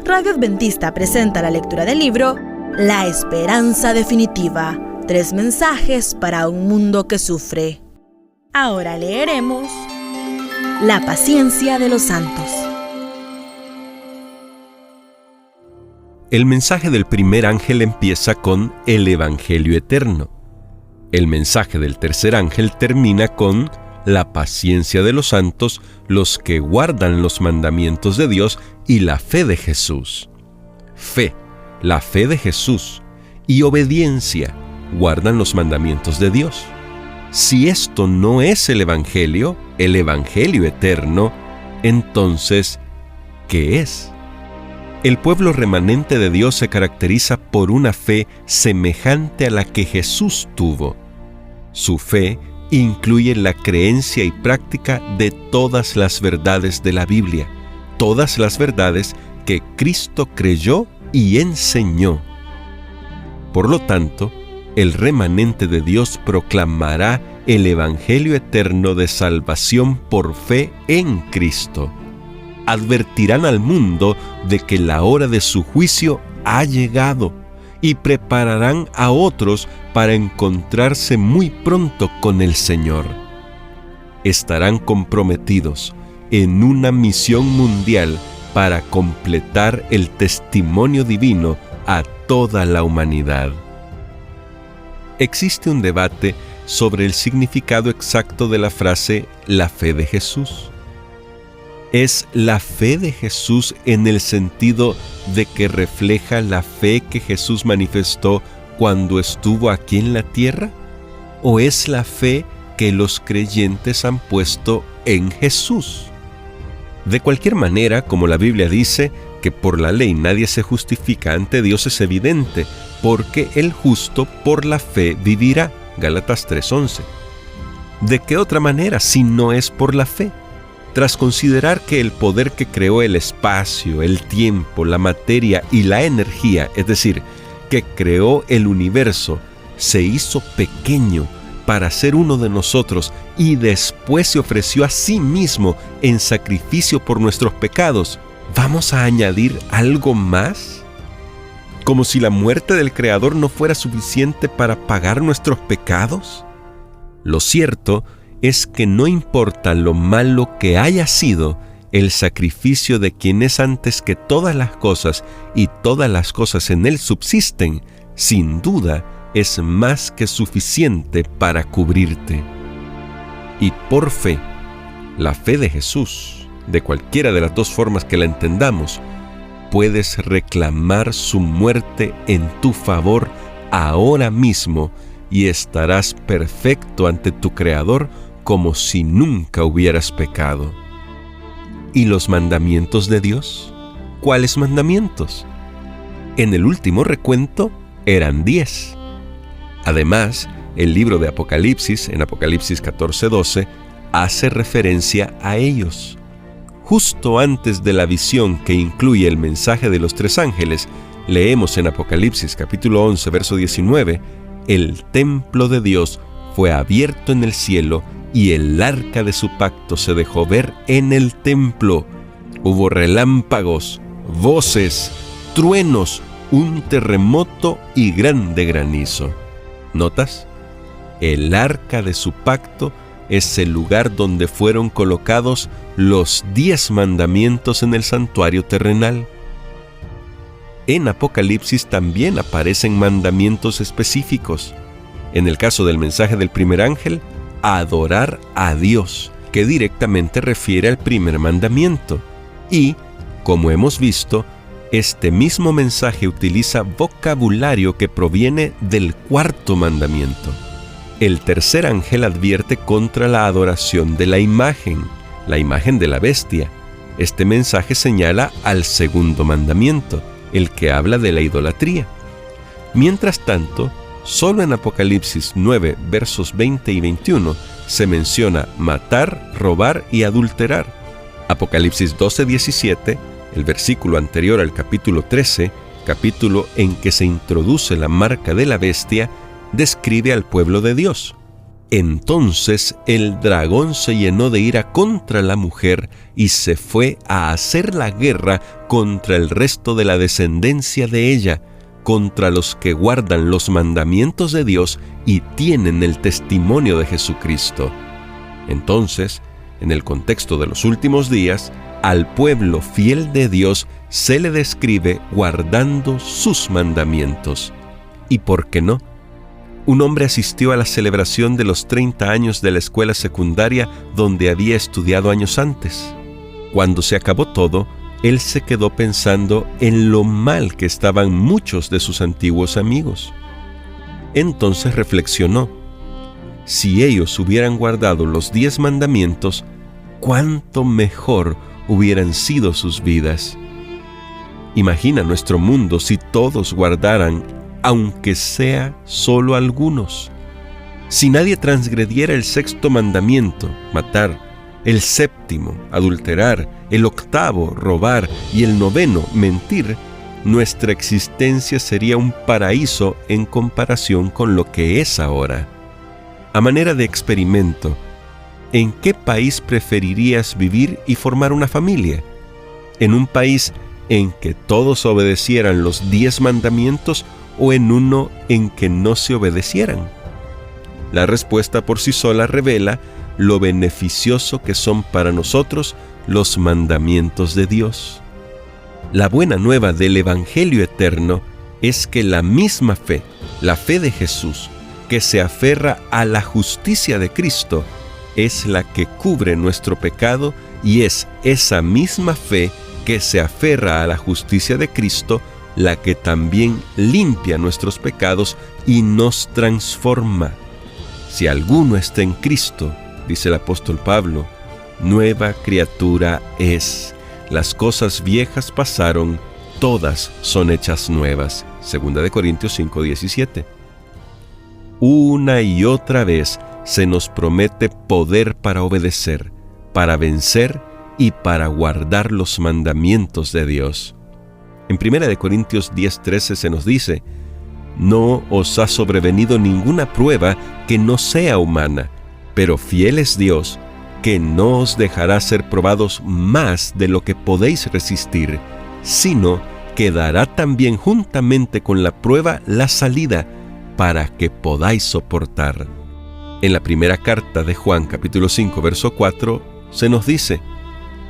Radio Adventista presenta la lectura del libro La Esperanza Definitiva. 3 mensajes para un mundo que sufre. Ahora leeremos La paciencia de los santos. El mensaje del primer ángel empieza con el Evangelio eterno. El mensaje del tercer ángel termina con la paciencia de los santos, los que guardan los mandamientos de Dios y la fe de Jesús. Fe, la fe de Jesús y obediencia guardan los mandamientos de Dios. Si esto no es el Evangelio eterno, entonces, ¿qué es? El pueblo remanente de Dios se caracteriza por una fe semejante a la que Jesús tuvo. Su fe incluye la creencia y práctica de todas las verdades de la Biblia, todas las verdades que Cristo creyó y enseñó. Por lo tanto, el remanente de Dios proclamará el Evangelio eterno de salvación por fe en Cristo. Advertirán al mundo de que la hora de su juicio ha llegado y prepararán a otros para encontrarse muy pronto con el Señor. Estarán comprometidos en una misión mundial para completar el testimonio divino a toda la humanidad. Existe un debate sobre el significado exacto de la frase «la fe de Jesús». ¿Es la fe de Jesús en el sentido de que refleja la fe que Jesús manifestó cuando estuvo aquí en la tierra? ¿O es la fe que los creyentes han puesto en Jesús? De cualquier manera, como la Biblia dice, que por la ley nadie se justifica ante Dios es evidente, porque el justo por la fe vivirá. Gálatas 3:11. ¿De qué otra manera si no es por la fe? Tras considerar que el poder que creó el espacio, el tiempo, la materia y la energía, es decir, que creó el universo, se hizo pequeño para ser uno de nosotros y después se ofreció a sí mismo en sacrificio por nuestros pecados, ¿vamos a añadir algo más? ¿Como si la muerte del Creador no fuera suficiente para pagar nuestros pecados? Lo cierto es que no importa lo malo que haya sido, el sacrificio de quien es antes que todas las cosas y todas las cosas en él subsisten, sin duda es más que suficiente para cubrirte. Y por fe, la fe de Jesús, de cualquiera de las dos formas que la entendamos, puedes reclamar su muerte en tu favor ahora mismo y estarás perfecto ante tu Creador como si nunca hubieras pecado. ¿Y los mandamientos de Dios? ¿Cuáles mandamientos? En el último recuento eran 10. Además, el libro de Apocalipsis, en Apocalipsis 14:12, hace referencia a ellos. Justo antes de la visión que incluye el mensaje de los 3 ángeles, leemos en Apocalipsis capítulo 11, verso 19, el templo de Dios fue abierto en el cielo y el arca de su pacto se dejó ver en el templo. Hubo relámpagos, voces, truenos, un terremoto y grande granizo. ¿Notas? El arca de su pacto es el lugar donde fueron colocados los 10 mandamientos en el santuario terrenal. En Apocalipsis también aparecen mandamientos específicos. En el caso del mensaje del primer ángel, adorar a Dios, que directamente refiere al primer mandamiento. Y, como hemos visto, este mismo mensaje utiliza vocabulario que proviene del 4º mandamiento. El tercer ángel advierte contra la adoración de la imagen de la bestia. Este mensaje señala al 2º mandamiento, el que habla de la idolatría. Mientras tanto, solo en Apocalipsis 9, versos 20 y 21, se menciona matar, robar y adulterar. Apocalipsis 12:17, el versículo anterior al capítulo 13, capítulo en que se introduce la marca de la bestia, describe al pueblo de Dios. Entonces el dragón se llenó de ira contra la mujer y se fue a hacer la guerra contra el resto de la descendencia de ella, contra los que guardan los mandamientos de Dios y tienen el testimonio de Jesucristo. Entonces, en el contexto de los últimos días, al pueblo fiel de Dios se le describe guardando sus mandamientos. ¿Y por qué no? Un hombre asistió a la celebración de los 30 años de la escuela secundaria donde había estudiado años antes. Cuando se acabó todo, él se quedó pensando en lo mal que estaban muchos de sus antiguos amigos. Entonces reflexionó: si ellos hubieran guardado los 10 mandamientos, cuánto mejor hubieran sido sus vidas. Imagina nuestro mundo si todos guardaran, aunque sea solo algunos. Si nadie transgrediera el 6º mandamiento, matar, el 7º, adulterar, el 8º, robar, y el 9º, mentir, nuestra existencia sería un paraíso en comparación con lo que es ahora. A manera de experimento, ¿en qué país preferirías vivir y formar una familia? ¿En un país en que todos obedecieran los 10 mandamientos o en uno en que no se obedecieran? La respuesta por sí sola revela lo beneficioso que son para nosotros los mandamientos de Dios. La buena nueva del Evangelio eterno es que la misma fe, la fe de Jesús, que se aferra a la justicia de Cristo, es la que cubre nuestro pecado, y es esa misma fe que se aferra a la justicia de Cristo la que también limpia nuestros pecados y nos transforma. Si alguno está en Cristo, dice el apóstol Pablo, nueva criatura es. Las cosas viejas pasaron, todas son hechas nuevas. 2 Corintios 5:17. Una y otra vez se nos promete poder para obedecer, para vencer y para guardar los mandamientos de Dios. En 1 Corintios 10:13 se nos dice: no os ha sobrevenido ninguna prueba que no sea humana, pero fiel es Dios, que no os dejará ser probados más de lo que podéis resistir, sino que dará también juntamente con la prueba la salida, para que podáis soportar. En la primera carta de Juan, capítulo 5, verso 4, se nos dice: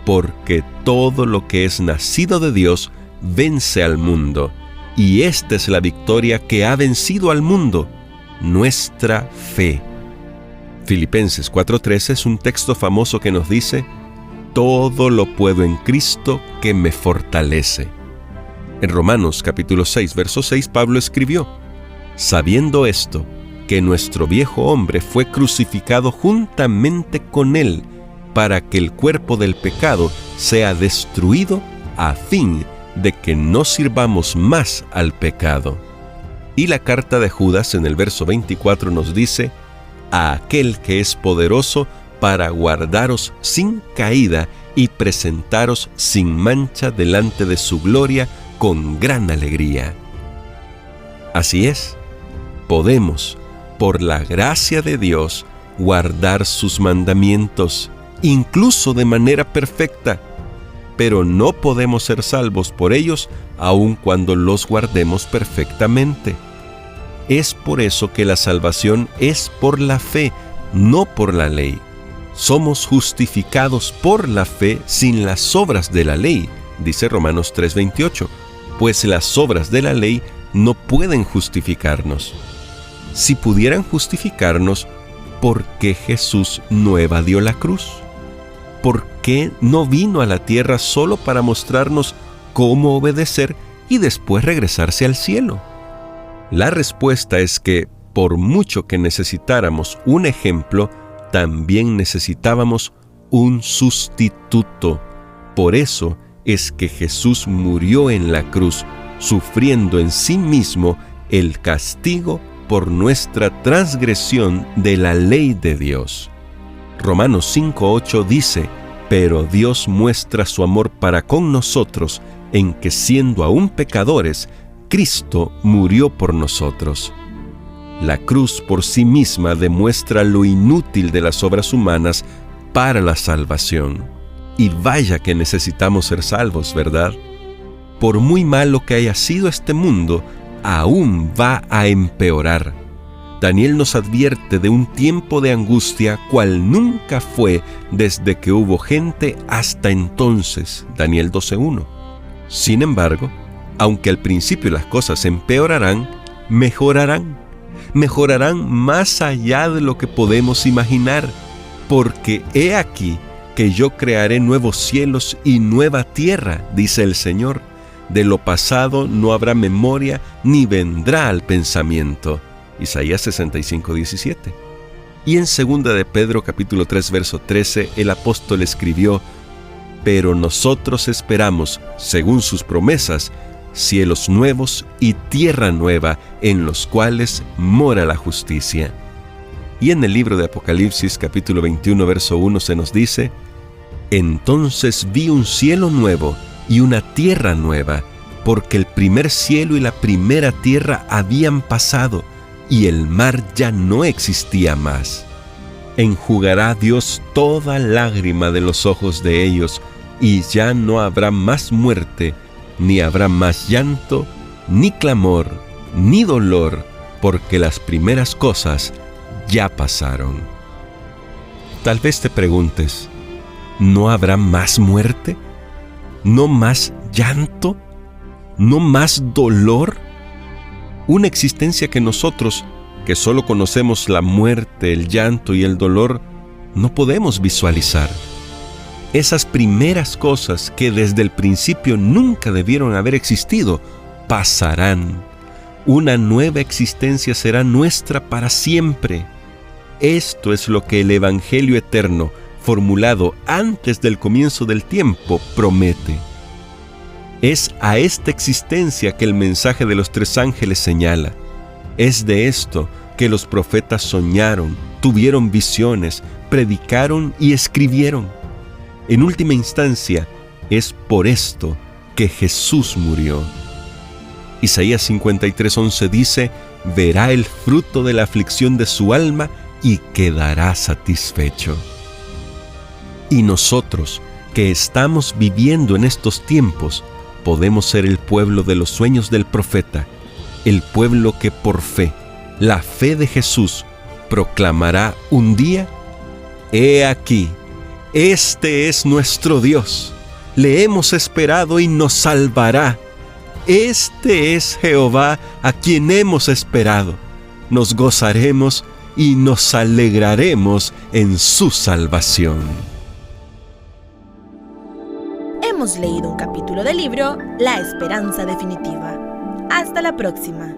porque todo lo que es nacido de Dios vence al mundo, y esta es la victoria que ha vencido al mundo, nuestra fe. Filipenses 4:13 es un texto famoso que nos dice: todo lo puedo en Cristo que me fortalece. En Romanos capítulo 6, verso 6, Pablo escribió: sabiendo esto, que nuestro viejo hombre fue crucificado juntamente con él, para que el cuerpo del pecado sea destruido, a fin de que no sirvamos más al pecado. Y la carta de Judas en el verso 24 nos dice: a aquel que es poderoso para guardaros sin caída y presentaros sin mancha delante de su gloria con gran alegría. Así es, podemos, por la gracia de Dios, guardar sus mandamientos, incluso de manera perfecta, pero no podemos ser salvos por ellos aun cuando los guardemos perfectamente. Es por eso que la salvación es por la fe, no por la ley. Somos justificados por la fe sin las obras de la ley, dice Romanos 3:28, pues las obras de la ley no pueden justificarnos. Si pudieran justificarnos, ¿por qué Jesús no evadió la cruz? ¿Por qué no vino a la tierra solo para mostrarnos cómo obedecer y después regresarse al cielo? La respuesta es que, por mucho que necesitáramos un ejemplo, también necesitábamos un sustituto. Por eso es que Jesús murió en la cruz, sufriendo en sí mismo el castigo por nuestra transgresión de la ley de Dios. Romanos 5:8 dice: pero Dios muestra su amor para con nosotros en que, siendo aún pecadores, Cristo murió por nosotros. La cruz por sí misma demuestra lo inútil de las obras humanas para la salvación. Y vaya que necesitamos ser salvos, ¿verdad? Por muy malo que haya sido este mundo, aún va a empeorar. Daniel nos advierte de un tiempo de angustia cual nunca fue desde que hubo gente hasta entonces. Daniel 12:1. Sin embargo, aunque al principio las cosas empeorarán, mejorarán más allá de lo que podemos imaginar, porque he aquí que yo crearé nuevos cielos y nueva tierra, dice el Señor. De lo pasado no habrá memoria ni vendrá al pensamiento. Isaías 65:17. Y en 2 de Pedro capítulo 3 verso 13 el apóstol escribió: pero nosotros esperamos, según sus promesas, cielos nuevos y tierra nueva, en los cuales mora la justicia. Y en el libro de Apocalipsis capítulo 21 verso 1 se nos dice: entonces vi un cielo nuevo y una tierra nueva, porque el primer cielo y la primera tierra habían pasado, y el mar ya no existía más. Enjugará Dios toda lágrima de los ojos de ellos, y ya no habrá más muerte, ni habrá más llanto, ni clamor, ni dolor, porque las primeras cosas ya pasaron. Tal vez te preguntes, ¿no habrá más muerte? ¿No más llanto? ¿No más dolor? Una existencia que nosotros, que solo conocemos la muerte, el llanto y el dolor, no podemos visualizar. Esas primeras cosas que desde el principio nunca debieron haber existido, pasarán. Una nueva existencia será nuestra para siempre. Esto es lo que el Evangelio eterno, formulado antes del comienzo del tiempo, promete. Es a esta existencia que el mensaje de los 3 ángeles señala. Es de esto que los profetas soñaron, tuvieron visiones, predicaron y escribieron. En última instancia, es por esto que Jesús murió. Isaías 53:11 dice: verá el fruto de la aflicción de su alma y quedará satisfecho. Y nosotros, que estamos viviendo en estos tiempos, podemos ser el pueblo de los sueños del profeta, el pueblo que por fe, la fe de Jesús, proclamará un día: he aquí, este es nuestro Dios, le hemos esperado y nos salvará. Este es Jehová a quien hemos esperado. Nos gozaremos y nos alegraremos en su salvación. Hemos leído un capítulo del libro La Esperanza Definitiva. Hasta la próxima.